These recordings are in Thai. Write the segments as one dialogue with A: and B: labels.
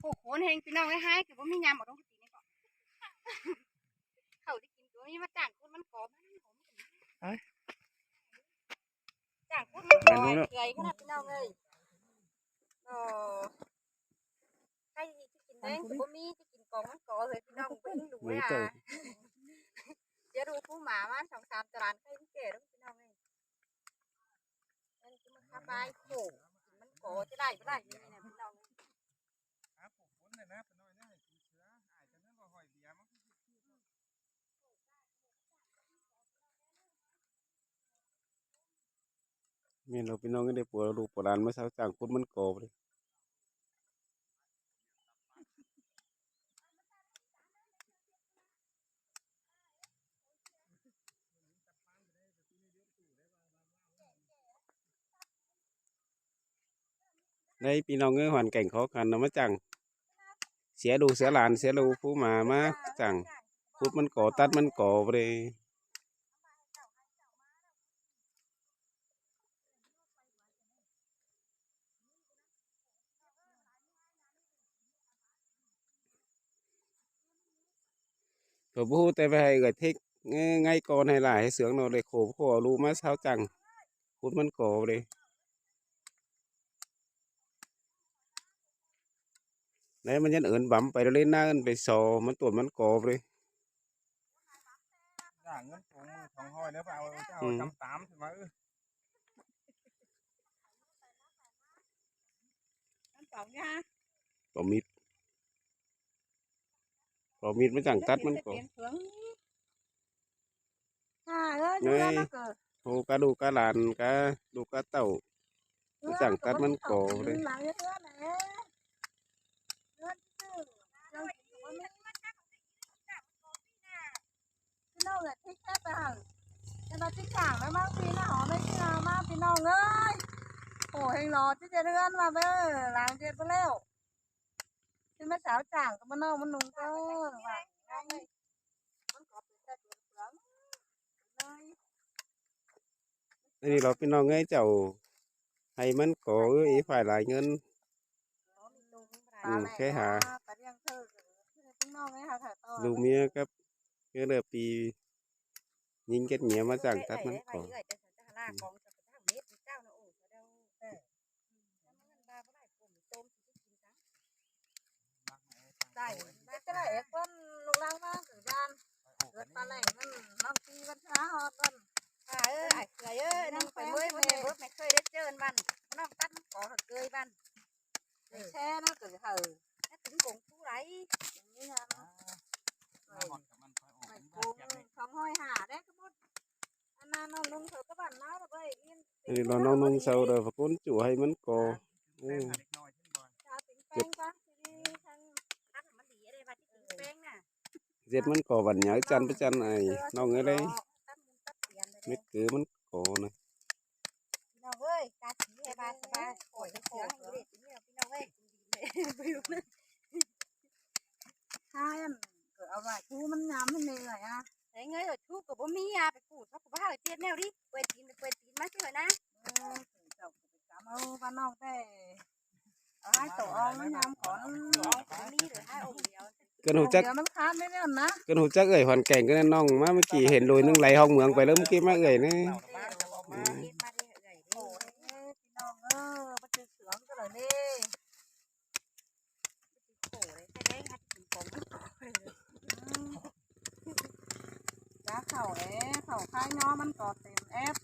A: โอ้โหเฮงพี่น้องให้ให้คือว่ามียำบอกต้องกินนี่ก่อนเขาที่กินตัวนี้มาจ้างคนมันกรอบมันจ้างคนมันกรอบเกยขนาดพี่น้องเลยโอ้ใครที่กินแดงคือว่ามีที่กินกองมันกรอบเลยพี่น้องเพิ่งดูอ่ะเดี๋ยวดูผู้หมามัน2-3ตารางใครที่เก๋ต้องพี่น้องเลยมันคือมันคาบายโขกมันกรอบจะได้ไม่ได้ยังไงเนี่ยพี่น้อง
B: มีเราพี่น้องก็ได้ปวดลูกปวดหลานมาเช้าจ้างคุณมันกอบเลยในพี่น้องเอ้ยหวันแก่งขอกันนะมาจังเสียดูเสียหลานเสียลูกผู้มาจังคุดมันก่อตัดมันก่อไปเลยตัวผู้แต่ไปให้เกิดเทคง่ายก่อนให้หลายให้เสืองเราเลยโขบขอรูมาเช้าจังคุดมันก่อไปเลยแล้วมันยันเอินบั๋มไปเล่นหน้ากันไปซอมันตัวมันก่อไปเลย
C: เงินถุงมือของห้อยเนื้อเปล่าเจ้าจำตามใช่ไหม
B: ต่อมีดต่อมีดมาจังตัดมันก่อไงโหกระดูกกระหลานกระดูกกระเต่ามาจังตัดมันก่อเลย
A: พี่น้องเลยที่แค่ไปห่างจะมาที่ข่างแล้วมั้งพี่นะหอไม่ที่นามาพี่น้องเอ้ยโอ้เฮงรอที่จะเลื่อนมาเบ้อหลังเจ็บไปแล้วที่มาสาวจ่างก็มาน้องมันนุ่งก็ว่ามันก็เป็นแต่ตัวเหลืองเลย
B: นี่เราพี่น้องไงเจ้าให้มันก่ออีฝ่ายหลายเงินแค่หาลูกเมียกับเมื่อเดือนปียิงเก็ดเมียมาจังตัดมันก่อ
A: ได้จะได้เอกคนลูกหลานมาถึงยานเกิดปลาแหล่งมันน้องตีวันช้าฮอดกันไอ้เคยน้องไปเมื่อยวันไหนรถไม่เคยได้เจอมันน้องตัดขอหักเกยมันแช่นะถึงเหอถึงกงผู้ไรอย่างนี้นะไม่กุ้งของห้อยหาได้ก็หมดอันนั้นน้องนุ่งเถอะก็บ้านน้าเลย
B: นี่เราน้องนุ่งเสาเด้อพกุนจู่ให้มันก่อเจ็ดมันก่อบันใหญ่จันประจันไอ้น้องอะไรเม็ดคือมันก่อนะ
A: น้องเอ้ยตาสีให้บ้านสบายโอ้ยเสียงให้เด็กนี่พี่น้องเอ้ยใช่เกิดเอาไว้ทูมันงามมันเหนื่อยอ่ะไอ้เงยทูกับบ่มีอ่ะไปกูดเขาก็บ่หาเจ็ดแนวดิเวทีนมาสิเหรอนะเจ้าก็ไปจำเอาบ้านน้องแต่เอาให้ตัวเอาแล้วยามขอนี่หรือให้องค์เดียว
B: เกินหูจัก
A: มันคาดไม่ได้นะ
B: เกินหูจักเอ่ยหวันแก่งก็นั่นน้องมาเมื่อกี้เห็นลอยนึงไหลห้องเมืองไปแล้วเมื่อกี้มาเอ่ยนี่
A: เขาเขาคล้ายน้อมันก่อเต็มแอป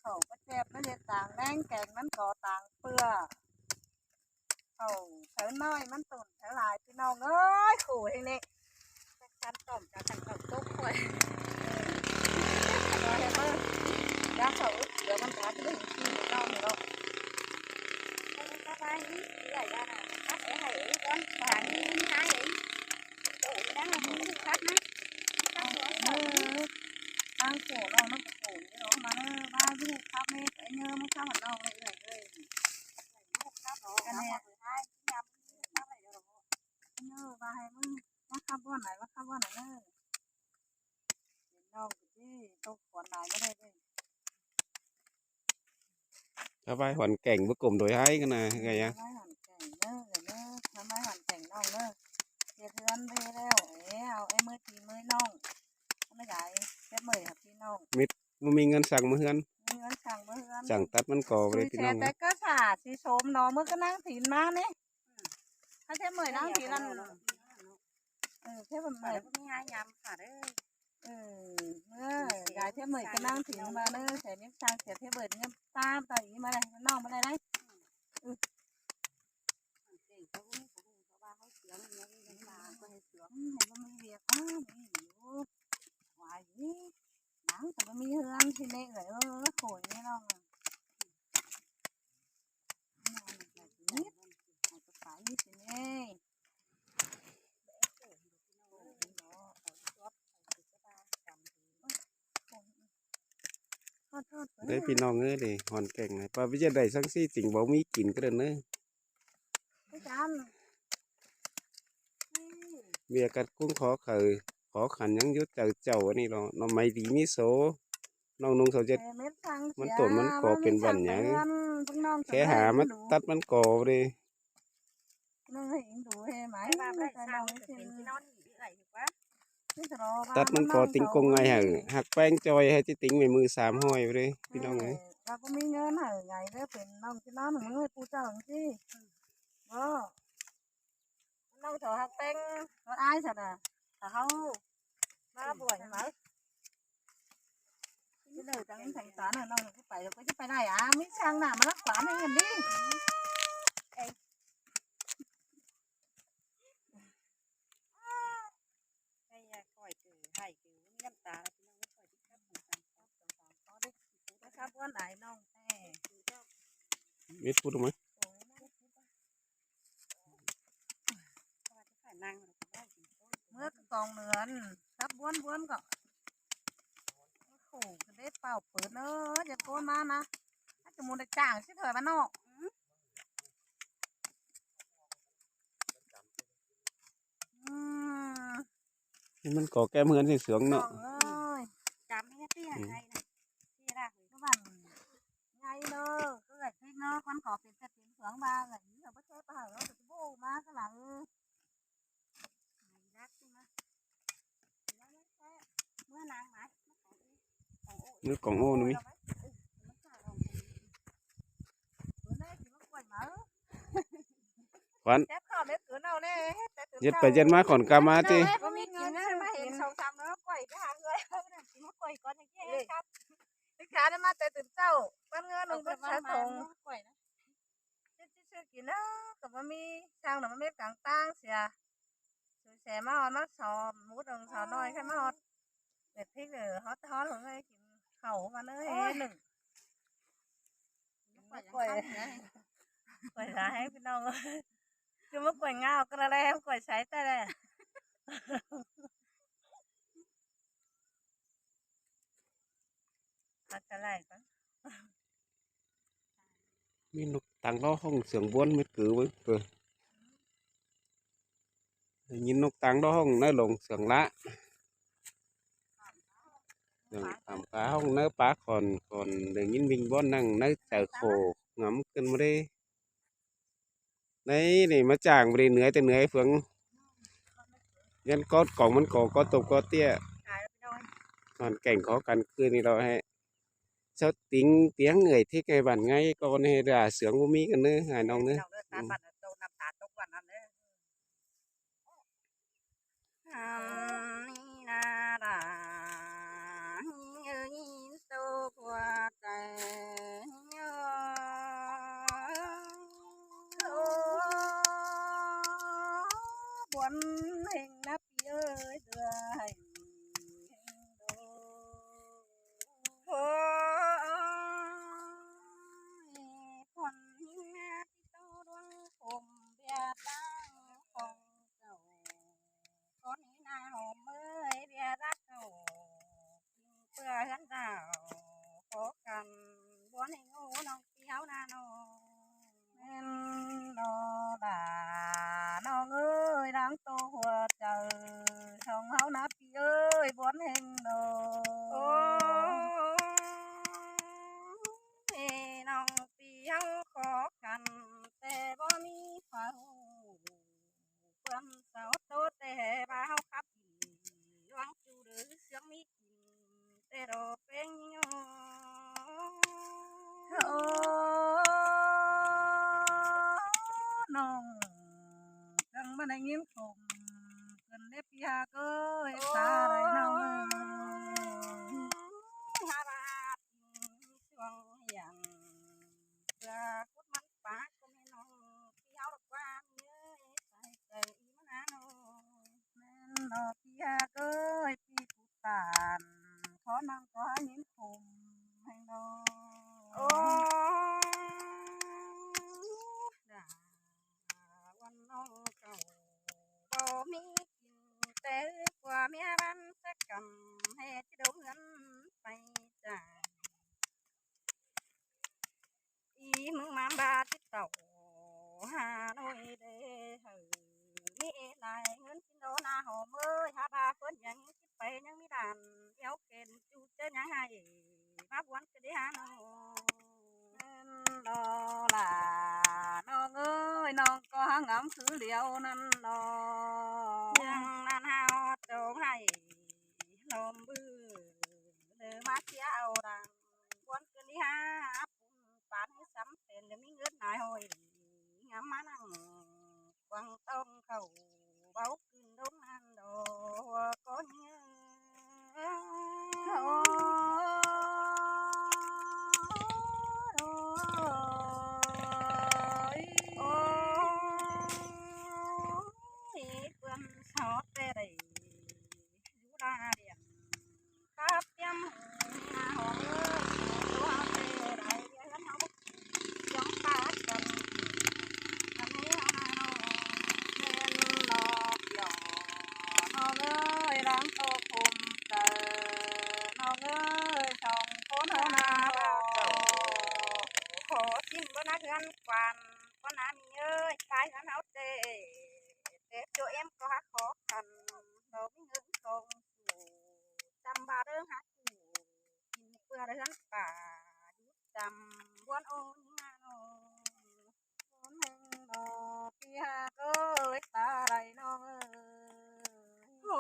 A: เขาก็เจ็บมันจะต่างแดงแกงมันก่อต่างเปลือเขาแถวน้อยมันตุ่นแถวหลายพี่น้องเอ้ยขู่เองนี่ชันต่อมจะชันต่อมตุ๊กเลยยาเขาเดี๋ยวมันจะได้เห็นที่น้องเนาะสบายนี่ใหญ่ยาหนาคัดไอ้ไอ้ก้อนผ่านนี่นี่ไอ้โอ้ยนั่นเราไม่ได้คัดนะตั้งโขเราน้ำโขนี่เรามาเนอะบ้านที่ครับเมฆไอ้เนื้อมันข้าวหันเราเลยอันนี้เนื้อบ้านให้มึงว่าข้าวบ้านไหนว่าข้าวบ้านไหนเนื้อเห็นน้องที่ตกขวดไหนไม่ได้เลย
B: ถ้าไปหวันแก่งเมื่อกลมโดยให้กันนะไงอะ
D: ทำไมหันแต่งน้องเนอะเดือดเทือนไปแล้วเอาไอ้มือทีมือน้องไม่ใหญ่เจ็บมือครับพี่น้อง
B: บ่มีเงินสั่งมาเฮือน
D: มีเงินสั่งเมื่อเฮือน
B: สั่งตัดมันก่อไปเลยพี่น้อง
D: แต่ก็สาดสีโสมเนาะมือก็นั่งถีนมาเนี่ยถ้าเจ็บมือนั่งถีนนั่นเจ็บมือ
A: แล้วก็มีหายำค่ะเด้อ
D: ยายเจ็บมือก็นั่งถีนมาเนอะใส่เม็ดช่างเสียเจ็บมือเงี้ยตามต่อยมาเลยน้องมาเลยได้
A: เก่งเขาไม่เขาว่าเขาเสือมันยังยังมาก็ให้เสือ
D: เห็นว่ามีเวียกนี่อยู่วายนี่หนังแต่ว่ามีเฮือนที่เล็กเลยโขยนี่น้องนี่เอาไปขายนี่สิเนี่ย
B: ได้พี่น้องเอ้ยดิหอนแก่งเลยปลาวิจัยได้สังซี่จริงบ่มีกินก็เด้อเนอะ
D: พี่จัน
B: เบียกัดกุ้งขอขันยังอยุดเจ้าอันนี้เนาะน้องไม่ดีมีโสน้องนุ่งเขาจะมันต้นมันก่อเป็นวันหยังแค่หามาตัดมันก่อเลย
D: น้องเห็นดูเห็นไหม
A: ไอ้บ้า
D: ไม่
A: ได้
D: ใช่
A: สร้า
D: น้
A: ง
D: อง
A: จะ
D: สิ
A: เป็นที่นอนอยู่ไหนถูกปะ
B: ตัดมันก่อติงกงไงหักแป้งจอยให้จิติงไม่มือ3ห้อยไปเลยพี่น้องเอ้ย
D: เราก็มีเงินหาไงเด้อเป็นน้องที่น้องมึงให้ปูเจ้าสิน้องเถอะฮักเต็งเราอายสัตว์อ่ะแต่เขามาป่วยไหมที่เลยตั้งthành toán làน้องก็ไปเราก็จะไปได้อ่ะไม่ช่างหน้ามารักษาให้เงินดิ
A: ให้ยาก่อยเกลือให้เกลือมีน้ำตาพี่น้องไม่ค่อยที่ครับต่างๆ
D: นะครับวันไหนน้องแม่
B: มิดพูดถูกไหม
D: เมื่อกองเนือนครับบ้วนก็โอ้กระเด็ดเป่าเปิดเนอะอย่าโกนมานะถ้าจะมูได้จ้างสิเถอะบ้านนอก
B: นี่มันก่อแก้มเฮือนสิเสืองเนาะ
A: จำให้ตี้ให้นะตี้ละ
D: các bạn ngay nơ cứ gạch thích nó con cỏ tiền thật tiền sướng ba gạch là bất thế ba nó được vô má cái là
A: รักใช่ไหมเมื่อนางไหม
B: นึกกล่องโอ้นี่มิ
D: bữa nay thì nó quậy mở
B: ขวัญ
D: chép khảo biết cửa nào nè
B: เย็ดไปเย็ดมาขอนกามาติ
A: ก็มีกินนะมาเห็นสองสามแล้วก่อยไปหาเงยกินมาก่อยก่อนอย่างเงี้ยครับ
D: cái cá nó mà tới từ sau con ngơ nó rất sẽ thùng
A: ก่อยนะ
D: chứ kỹ nó cầm mà mi sang nó mới càng tang xìa rồi xẻ mà hòn nó sò mút đồng sò nồi khai mà hòn để thích rồi hót hót hướng ấy kìm khẩu mà nó hề nừng quẩy ra hết bên đâu chứ mất quẩy ngao cái này em quẩy sấy tay đây cái này con
B: มีนกต่างล้อห้องเสียงบ้วนไม่กือไว้เกิดยินนกต่างล้อห้องน้อยลงเสียงละเสียงต่ำขาห้องเนื้อปลาcòn đểยินบิงบ้วนนั่งเนื้อเจอโขngắmขึ้นมาได้đấyนี่มาจ่างไปเหนื่อยแต่เหนื่อยเฟืองยันก็กล่องมันก็ตกก็เตี้ยนอนแก่งขอกันคืนนี้เราให้sao tiếng người thích cái bản ngay con hay là sướng của mỹ nữa hài nông nữa
D: buồn hình nắp ơi đưa hình
A: hắn nào khó khăn bón hình ô nông kéo na nô
D: nên nó đã nó ơi đang tô hoa trời sông háo nát ơi bón hình đồ
A: nông kéo khó khănแต่บ่มีฟ้า
D: น้องจังมาได้ยินผมเกินได้พี่ฮาก็เฮ็ดตาไรน้องฮาบาช่วงอย่างเพื่อคุดมันปากก็ไม่น้องพี่เอาดอกว่าเนื้อใส่ใจอีมันนาน้องแม่นดอกพี่ฮาก็พี่ผู้ตานขอน้องก็ยินผมให้น้องโอ้ด่าวันน้องเก่าบ่มีกินแต่กว่าเมียบ้านสักกำให้ที่ดมเงินไปจ่ายอีมึงมาบาที่เต่าหาหน่อยเด้อมีหลายเงินสิโดนาหอมเอ้ยหาบาเพิ่นยังคิดไปยังมีด่านเดี๋ยวเกณฑ์จูเจอยังไงมาบวนก็ได้หาน้องดอล่ะน้องเอ้ยน้องก็หางามคือเหลียวนั่นดอยังนั่นหาโจงให้ลมบื้อเดินมาเที่ยวดังบวนก็ได้หาปานให้สำเร็จจะมีเงินนายหอยงามมานั่งวังต้องเข้าเบาขึ้นดงนันดอกก็เงี้ยโอ้โอ้เพื่อนสอดแต่ได้อยู่ดาเดียนครับเตรียมหาหอมตัวแต่ได้เดี๋ยวเขาจ้องตากันอันนี้เอาหน้าเงินดอกหยอน้องเอ้ยร้านโตคุมเตอน้องเอ้ยช่องโคนหน้าบ้านโตขอชิมก็น่าเงินกวนก็น่ามีเอ้ยขายเงินเอาเจ๊เด็กตัวเอ็มก็หาขอกันเรามีเงินทองสู่จำบาเรื่องหาสู่กินเพื่อเรื่องป่ายุดจำวนโอ้ยงานโอ้คนหนึ่งดอกพี่ฮาเอ้ยตาไรน้องเอ้ยโอ้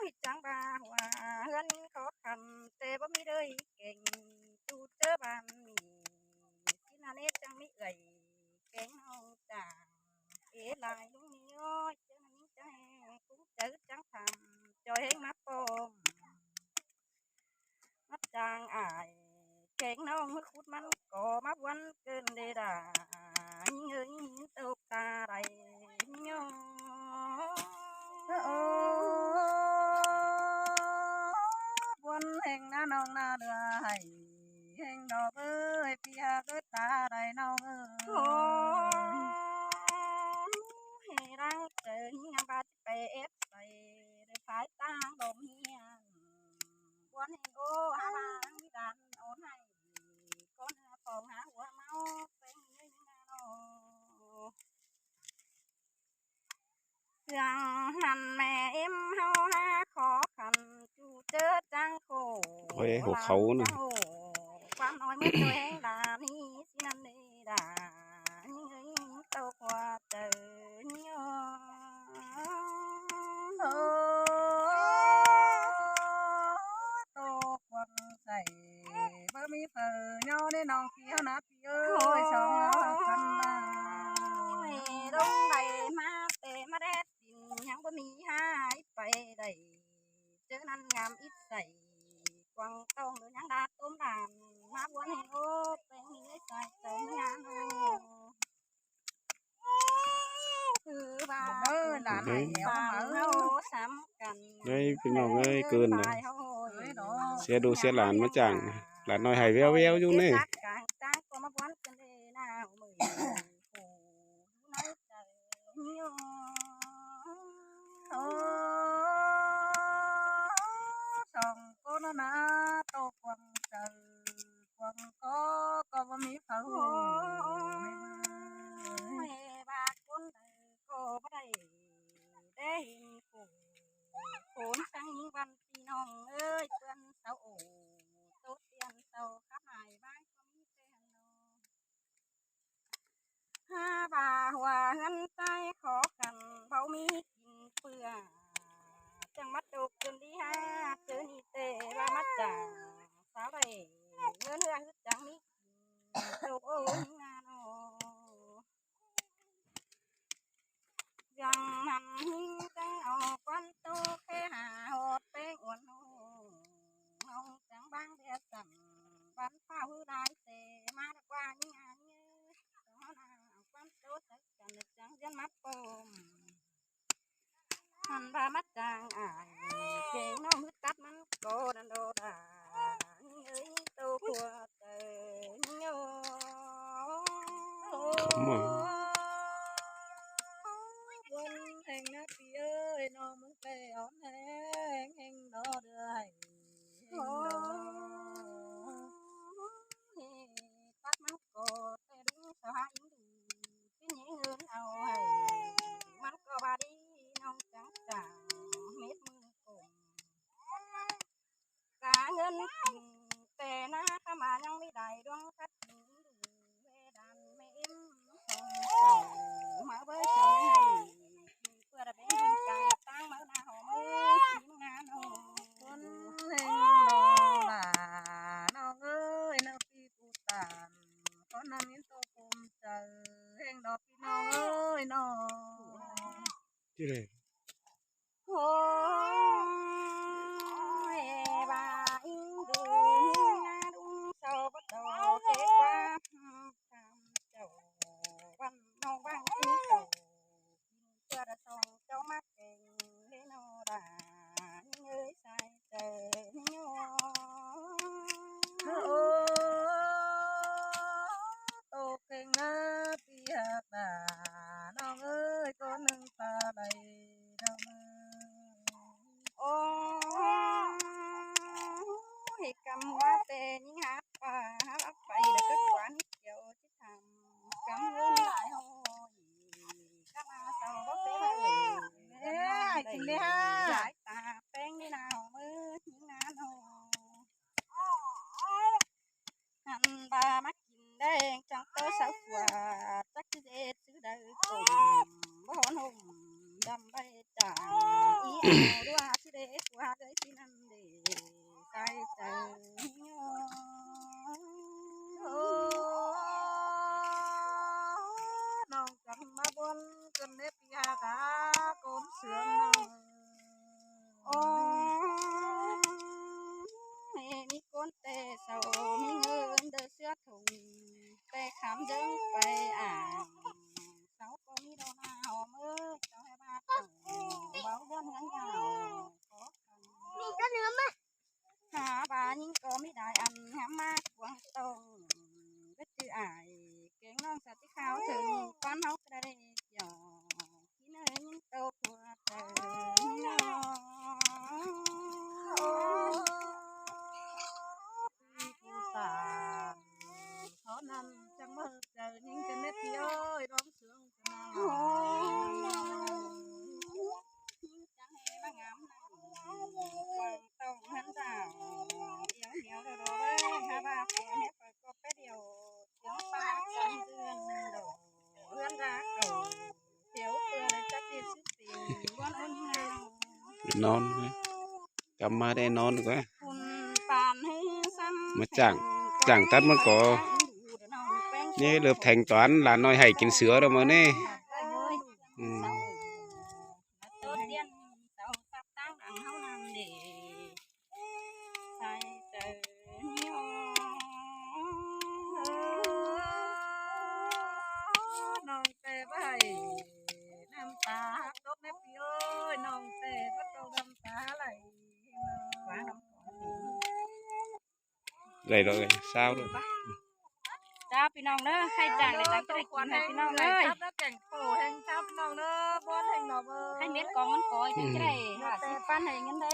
D: ยจังบาว่าเฮือนขอคำแต่บ่มีเลยเก่งจูเจอบ้านนี่ที่นาเนจังมีเอ่ยเก่งน้องจางเอ๋ลายลุงนี่ย้อยเจ้ามันใจกุ้งเจอจังทำจอยเฮงมาปมมาจางอายเก่งน้องมือขุดมันก่อมาวันเกินเดดาเงยตกตาไรย้อโอ้วันแห่งหน้าน้องหน้าเดือให้แห่งดอกเอ้ยพี่ฮาเอ้ยตาไรน้องเอ้ยโอ้ให้รังเจองามบาดไปเอฟใส่ได้สายตาดมเฮียนวันแห่งโอ้หาลางวิดานโอนให้ก้นปองหาหัวเมาเป็นเงินงานโอยังนั่นแม่เอ็มเฮาหาขอคันจูเจอจังโค
B: โอ้ยหัวเขาน่ะ
D: ความน้อยมือตัวเองด่านี่สินั่นนี่ด่านี่เอ้ยเต้าว่าเจอนี่โอ้โตกวังใส่บ่มีเปิดย่อได้น้องเพียวนะพี่เอ้ยสองกันมาลงใดมาเตะมาแดดดินยังบ่มีหายไปได้เจอนั่นงามอิดใส่กวางต้องเดินยังดาต้มด่านมาบวนให้โอ้เป็นนี้ใส่เติมงานคือบ้าหลานไหนบ้าเฮาซ้ำกัน
B: เฮ้ยพี่น้องเอ้ยเกินเลยเสียดูเสียหลานมาจังหลานน้อยหายแววๆอยู่นี่
D: สองคนน่ะโตกวังเจอกวังก็บ่มีเขาไม่บาคนใดก็บ่ได้ได้ผู้โขนสังวันพี่น้องเอ้ยเพื่อนเสาโอโตเตียนเสาข้าหายบ้านก็มีแต่นอหาบ่าหัวเงินใจขอกันเบามีกินเปื่อจังมัดดูเกินดีฮะเจอนี่เตว่ามัดจ่าสาวไรเงินเรื่องจังมีกินโตโอ้ยงานอ
A: mắt hắn ba mắt chàng ải kề nó hứt cắt mắt cô đàn đồ đà ấy tô của trời nhô
D: quân thành nó đi ơi nó muốn về ón hẹn nó đưa hành
A: cắt mắt cô tê đứng sao hai cái nhẹ hơn ao hay mắt cô ba đi nông trắng tràng mét mưa cùng cả ngân tè na mà nhang mi đại đoan khách về đàn mẹ em không mở với trời hay vừa đã bên càng tăng mở na hồ mưa chín ngàn hồ
D: quân hình nó là nó ơi nó phi cụ tàn con nằm yên tô cùng chờ hình đó phi nó ơi nó
B: chứ này
A: ôi bà in đúng sâu bắt đầu thế qua tham chầu văn nông văn chi chầu chưa đã xong cháu mắt kềnh lên nó đã nhớ sai trời nhớ
D: tô kinh á phi hạt bà nó ơi con nâng ta đầy đâu
A: thì cầm hoa tê những hát và hát bay là kết quả nít kiểu chứ thầm cảm ơn lại hồi các bà sao có tế
D: ai chừng đi ha
A: giải tà bén đi nào mơ những ngàn hồ hẳn ba mắt nhìn đen chẳng tới sáu quả chắc chứ dễ xứ đời cùng bó hôn hùng đầm bay chàng ý ảo đua chứ để qua gửi xin ăn để tay trời
D: nong cầm ma buôn cơn nếp ya cá côn sướng nong
A: mẹ mi con tê sầu mi ngơ đỡ xưa thùng tê khám dâng bay sáu con mi đâu nào mơ cháu hai ba chồng báo đơn ngắn ngào có hà bà nhưng có mi đại ăn hám ma quăng tông biết chữ ải tiếng non sạch tí khao thường con hốc ra đây nhỏ khi nơi những tàu của trời
D: tàn khó nằm chẳng mơ chờ những cái nếp thì ơi đón sướng
A: nhưng chẳng hề mà ngắm quăng tông hắn rào yếu nhiều đồ đồ với hà bà phèo hết phải có cái điều tiếng ba con dương đổ ươn ra đổ thiếu vừa để chắc tiền sức tiền con ôn nào
B: non cầm mà đây non quá mà chẳng tắt mà có như lớp thanh toán là nói hay kín sữa đâu mà nè
D: nong tê bay nam ta đốt nếp thì ơi nong tê bắt đầu đâm tá lại quá nóng
B: rồi rồi sao rồi
A: chàoพี่น้องเด้อใครจ้างได้ตังจะได้กินให้พี่น้องเลย
D: chắp đất cảnh cổ hình chắp nong nữa bốn hình nó bơ
A: ให้เม็ดกองมันก่อยจะได้ปั้นให้เงินได้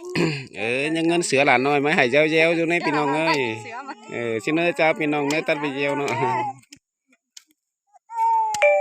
B: ยังเงินเสือหลานน้อยไหมให้เจ้าเจ้าอยู่ในพี่น้องเอ้ยxin ơi chàoพี่น้องเนื้อตัดไปเจียวเนาะ